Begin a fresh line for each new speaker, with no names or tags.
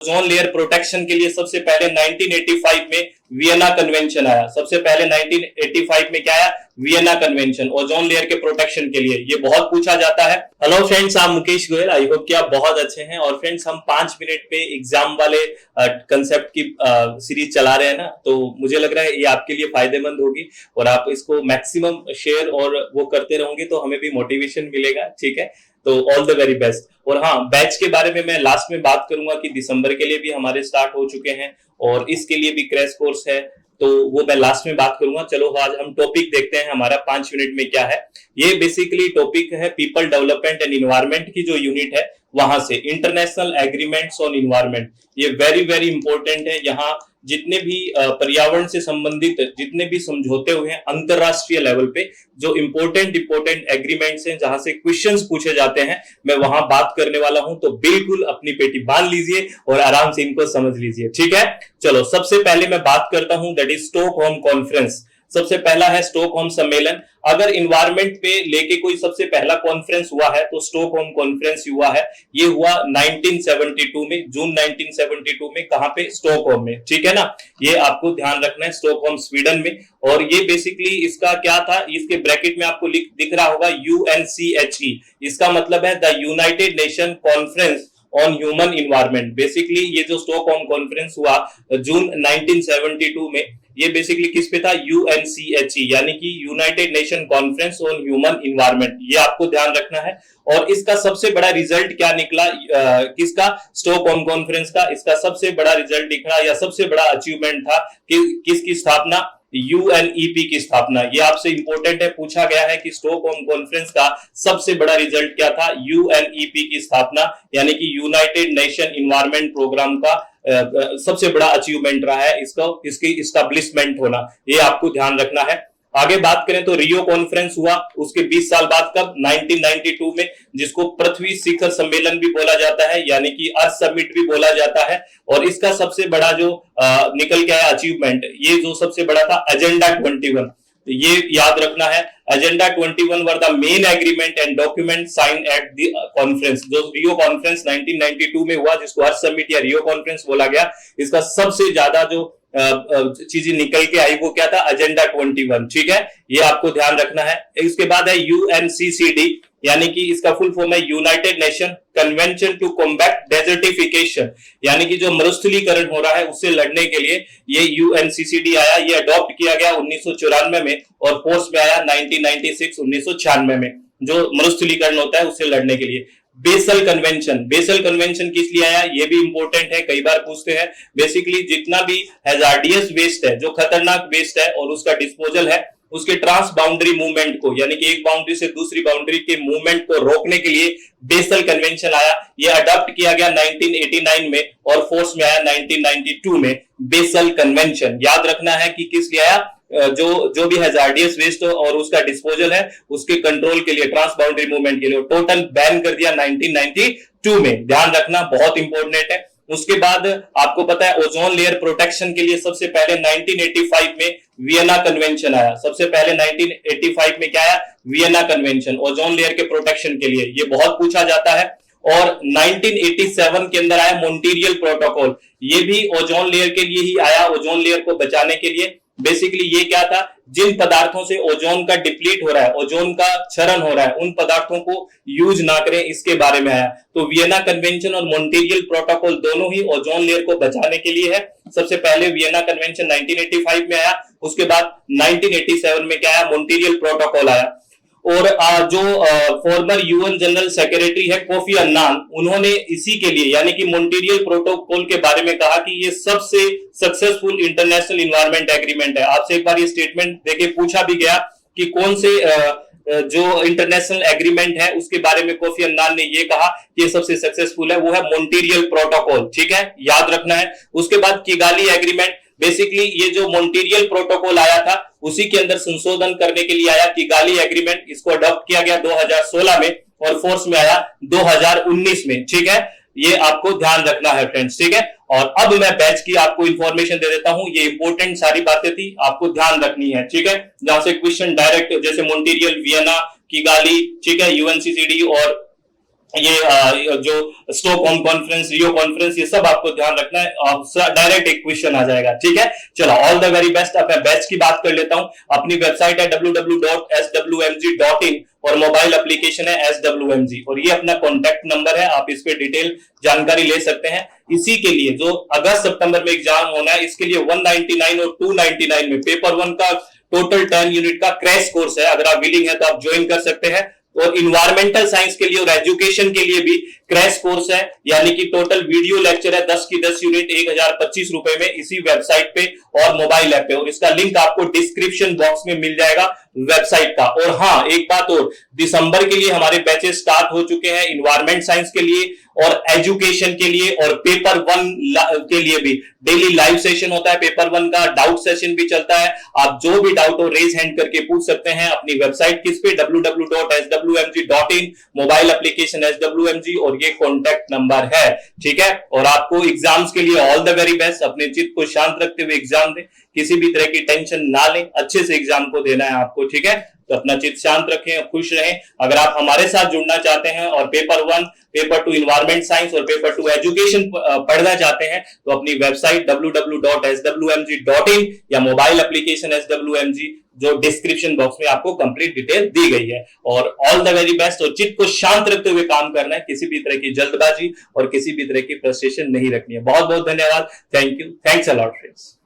Ozone layer protection के लिए सबसे पहले 1985 में वियना कन्वेंशन आया। सबसे पहले 1985 में क्या आया? वियना कन्वेंशन, ओजोन लेयर के प्रोटेक्शन के लिए। ये बहुत पूछा जाता है। हेलो फ्रेंड्स, आप मुकेश गोयल, आई होप कि आप बहुत अच्छे हैं। और फ्रेंड्स, हम 5 मिनट पे एग्जाम वाले कंसेप्ट की सीरीज चला रहे हैं ना, तो मुझे लग रहा है ये आपके लिए फायदेमंद होगी और आप इसको मैक्सिमम शेयर और वो करते रहोगे तो हमें भी मोटिवेशन मिलेगा। ठीक है, तो ऑल द वेरी बेस्ट। और हाँ, बैच के बारे में मैं लास्ट में बात करूंगा कि दिसंबर के लिए भी हमारे स्टार्ट हो चुके हैं और इसके लिए भी क्रैश कोर्स है, तो वो मैं लास्ट में बात करूंगा। चलो आज हम टॉपिक देखते हैं हमारा 5 मिनट में क्या है। ये बेसिकली टॉपिक है पीपल डेवलपमेंट एंड इन्वायरमेंट की जो यूनिट है वहां से, इंटरनेशनल एग्रीमेंट्स ऑन इन्वायरमेंट। ये वेरी वेरी इंपॉर्टेंट है। यहाँ जितने भी पर्यावरण से संबंधित जितने भी समझौते हुए हैं अंतरराष्ट्रीय लेवल पे, जो इंपॉर्टेंट एग्रीमेंट्स हैं जहां से क्वेश्चंस पूछे जाते हैं, मैं वहां बात करने वाला हूं। तो बिल्कुल अपनी पेटी बांध लीजिए और आराम से इनको समझ लीजिए। ठीक है, चलो सबसे पहले मैं बात करता हूं, दैट इज स्टॉकहोम कॉन्फ्रेंस। सबसे पहला है स्टॉकहोम सम्मेलन। अगर इन्वायरमेंट पे लेके कोई सबसे पहला कॉन्फ्रेंस हुआ है तो स्टॉकहोम कॉन्फ्रेंस हुआ है। ये हुआ 1972 में, जून 1972 में। कहां पे? स्टॉकहोम में। ठीक है ना, ये आपको ध्यान रखना है, स्टॉकहोम स्वीडन में। और ये बेसिकली इसका क्या था, इसके ब्रैकेट में आपको दिख रहा होगा UNCHE। इसका मतलब है the United nation conference on human environment. Basically ये जो स्टॉकहोम कॉन्फ्रेंस हुआ जून 1972 में, ये बेसिकली किस पे था? UNCHE, यानी कि United nation conference on human environment. ये आपको ध्यान रखना है। और इसका सबसे बड़ा रिजल्ट क्या निकला? किसका? स्टॉकहोम कॉन्फ्रेंस का। इसका सबसे बड़ा रिजल्ट निकला या सबसे बड़ा अचीवमेंट था कि किसकी स्थापना? UNEP की स्थापना। ये आपसे इंपॉर्टेंट है, पूछा गया है कि स्टॉकहोम कॉन्फ्रेंस का सबसे बड़ा रिजल्ट क्या था? UNEP की स्थापना, यानी कि यूनाइटेड नेशन इन्वायरमेंट प्रोग्राम का सबसे बड़ा अचीवमेंट रहा है इसकी इस्टेब्लिशमेंट होना। ये आपको ध्यान रखना है। आगे बात करें तो रियो कॉन्फ्रेंस हुआ उसके 20 साल बाद, कब? 1992 में, जिसको पृथ्वी शिखर सम्मेलन भी बोला जाता है, यानी कि अर्थ समिट भी बोला जाता है। और इसका सबसे बड़ा जो निकल के आया अचीवमेंट, ये जो सबसे बड़ा था एजेंडा 21। ये याद रखना है, agenda 21 were the main agreement and document sign at the conference. जो रियो कॉन्फ्रेंस 1992 में हुआ, जिसको अर्थ समिट या रियो कॉन्फ्रेंस बोला गया, इसका सबसे ज्यादा जो चीजें निकल के आई वो क्या था? एजेंडा 21। ठीक है, ये आपको ध्यान रखना है। इसके बाद है UNCCD, यानी कि इसका फुल फॉर्म है United Nation Convention to Combat Desertification, यानी कि जो मरुस्थलीकरण हो रहा है उससे लड़ने के लिए ये UNCCD आया। ये अडॉप्ट किया गया 1994 में और फोर्स में आया 1996 में, जो मरुस्थलीकरण होता है उससे लड़ने के लिए। बेसल कन्वेंशन किस लिए आया? ये भी इंपॉर्टेंट है, कई बार पूछते हैं। बेसिकली जितना भी हैजार्डियस वेस्ट है, जो खतरनाक वेस्ट है और उसका डिस्पोजल है, उसके ट्रांस बाउंड्री मूवमेंट को, यानी कि एक बाउंड्री से दूसरी बाउंड्री के मूवमेंट को रोकने के लिए बेसल कन्वेंशन आया। ये अडॉप्ट किया गया 1989 में और फोर्स में आया 1992 में। बेसल कन्वेंशन याद रखना है कि किस लिए आया? जो भी हैजार्डियस वेस्ट और उसका डिस्पोजल है उसके कंट्रोल के लिए, ट्रांस बाउंड्री मूवमेंट के लिए। टोटल बैन कर दिया 1992 में, ध्यान रखना, बहुत इंपॉर्टेंट है। उसके बाद आपको पता है ओजोन लेयर प्रोटेक्शन के लिए सबसे पहले 1985 में वियना कन्वेंशन आया। सबसे पहले 1985 में क्या आया? वियना कन्वेंशन, ओजोन लेयर के प्रोटेक्शन के लिए। ये बहुत पूछा जाता है। और 1987 के अंदर आया मॉन्ट्रियल प्रोटोकॉल। ये भी ओजोन लेयर के लिए ही आया, ओजोन लेयर को बचाने के लिए। बेसिकली ये क्या था? जिन पदार्थों से ओजोन का डिप्लीट हो रहा है, ओजोन का क्षरण हो रहा है, उन पदार्थों को यूज ना करें, इसके बारे में आया। तो वियना कन्वेंशन और मॉन्ट्रियल प्रोटोकॉल दोनों ही ओजोन लेयर को बचाने के लिए है। सबसे पहले वियना कन्वेंशन 1985 में आया, उसके बाद 1987 में क्या आया? मॉन्ट्रियल प्रोटोकॉल आया। और जो फॉर्मर यूएन जनरल सेक्रेटरी है कोफी अन्नान, उन्होंने इसी के लिए, यानी कि मॉन्ट्रियल प्रोटोकॉल के बारे में कहा कि ये सबसे सक्सेसफुल इंटरनेशनल एनवायरनमेंट एग्रीमेंट है। आपसे एक बार ये स्टेटमेंट देके पूछा भी गया कि कौन से जो इंटरनेशनल एग्रीमेंट है उसके बारे में कोफी अन्नान ने ये कहा कि ये सबसे सक्सेसफुल है, वो है मॉन्ट्रियल प्रोटोकॉल। ठीक है, याद रखना है। उसके बाद किगाली एग्रीमेंट, बेसिकली ये जो मॉन्ट्रियल प्रोटोकॉल आया था उसी के अंदर संशोधन करने के लिए आया किगाली एग्रीमेंट। इसको अडॉप्ट किया गया 2016 में और फोर्स में आया 2019 में। ठीक है, ये आपको ध्यान रखना है फ्रेंड्स। ठीक है, और अब मैं बैच की आपको इंफॉर्मेशन दे देता हूं। ये इंपॉर्टेंट सारी बातें थी, आपको ध्यान रखनी है। ठीक है, जहां से क्वेश्चन डायरेक्ट, जैसे मॉन्ट्रियल, वियना, किगाली, ठीक है, UNCCD और ये जो स्टॉकहोम कॉन्फ्रेंस, रियो कॉन्फ्रेंस, ये सब आपको ध्यान रखना है। डायरेक्ट एक क्वेश्चन आ जाएगा, ठीक है। चलो, ऑल द वेरी बेस्ट। अब मैं बैच की बात कर लेता हूं। अपनी वेबसाइट है www.swmg.in और मोबाइल एप्लीकेशन है SWMG, और ये अपना कॉन्टैक्ट नंबर है, आप इस पे डिटेल जानकारी ले सकते हैं। इसी के लिए जो अगस्त सितंबर में एग्जाम होना है, इसके लिए 199 और 299 में पेपर 1 का टोटल 10 यूनिट का क्रैश कोर्स है। अगर आप विलिंग है तो आप ज्वाइन कर सकते हैं। और इन्वायरमेंटल साइंस के लिए और एजुकेशन के लिए भी क्रैश कोर्स है, यानी कि टोटल वीडियो लेक्चर है 10 की 10 यूनिट 1025 रुपए में, इसी वेबसाइट पे और मोबाइल ऐप पे, और इसका लिंक आपको डिस्क्रिप्शन बॉक्स में मिल जाएगा वेबसाइट का। और हाँ, एक बात और, दिसंबर के लिए हमारे बैचेस स्टार्ट हो चुके हैं, इन्वायरमेंट साइंस के लिए और एजुकेशन के लिए, और पेपर 1 के लिए भी डेली लाइव सेशन होता है। पेपर 1 का डाउट सेशन भी चलता है। आप जो भी डाउट हो रेज हैंड करके पूछ सकते हैं। अपनी वेबसाइट किस पे, www.swmg.in, मोबाइल एप्लीकेशन SWMG, और ये कॉन्टैक्ट नंबर है, ठीक है। और आपको एग्जाम्स के लिए ऑल द वेरी बेस्ट। अपने चित्त को शांत रखते हुए एग्जाम दें, किसी भी तरह की टेंशन ना लें, अच्छे से एग्जाम को देना है आपको, ठीक है। तो अपना चित्त शांत रखें, खुश रहें। अगर आप हमारे साथ जुड़ना चाहते हैं और पेपर 1, पेपर 2 इन्वायरमेंट साइंस और पेपर 2 एजुकेशन पढ़ना चाहते हैं, तो अपनी वेबसाइट www.swmg.in या मोबाइल एप्लीकेशन SWMG, जो डिस्क्रिप्शन बॉक्स में आपको कंप्लीट डिटेल दी गई है। और ऑल द वेरी बेस्ट। और चित्त को शांत रखते हुए काम करना है, किसी भी तरह की जल्दबाजी और किसी भी तरह की फ्रस्ट्रेशन नहीं रखनी है। बहुत बहुत धन्यवाद। Thank you. Thanks a lot friends.